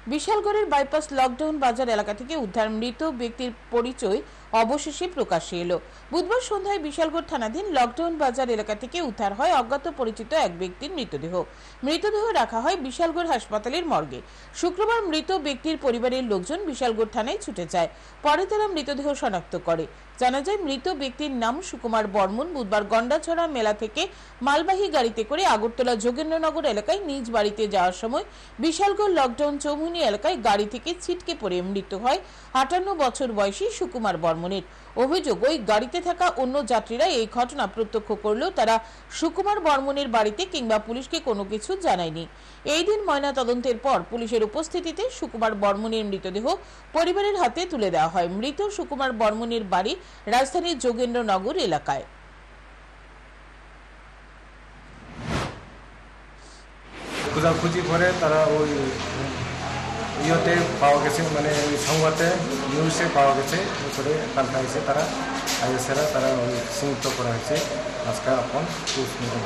বিশালগড়ের bypass lockdown বাজার এলাকা থেকে উদ্ধার মৃত ব্যক্তির পরিচয় অবশেষে প্রকাশ্যে এলো। বুধবার সন্ধ্যায় বিশালগড় থানাধীন লকডাউন বাজার এলাকা থেকে উদ্ধার হয় অজ্ঞাত পরিচিত এক ব্যক্তির মৃতদেহ রাখা হয় বিশালগড় হাসপাতালের মর্গে। শুক্রবার মৃত ব্যক্তির পরিবারের লোকজন বিশালগড় থানায় ছুটে যায়। পরে তারা মৃতদেহ শনাক্ত করে। জানা যায় মৃত ব্যক্তির নাম সুকুমার বর্মন। বুধবার গন্ডাছড়া মেলা থেকে মালবাহী গাড়িতে করে আগরতলা যোগেন্দ্রনগর এলাকায় নিজ বাড়িতে যাওয়ার সময় বিশালগড় লকডাউন চৌমুহনী এলাকায় গাড়ি থেকে ছিটকে পড়ে মৃত্যু হয় 58 বছর বয়সী সুকুমার বর্মনের। অভিযোগ, ওই গাড়িতে থাকা অন্য যাত্রীরা এই ঘটনা প্রত্যক্ষ করলেও তারা সুকুমার বর্মনের বাড়িতে কিংবা পুলিশকে কোনো কিছু জানায়নি। এই দিন ময়না তদন্তের পর পুলিশের উপস্থিতিতে সুকুমার বর্মনের মৃতদেহ পরিবারের হাতে তুলে দেওয়া হয়। মৃত সুকুমার বর্মনের বাড়ি রাজধানীর যোগেন্দ্রনগর এলাকায়। খোঁজাখুঁজি করে তারা ওই ইয়েতে পাওয়া গেছে, মানে ওই সংবাদে নিউজে পাওয়া গেছে, করে কালকা এসে তারা আইএসেরা তারা ওই চিহ্নিত করা হয়েছে আজকে আপন পোস্টমর্টম।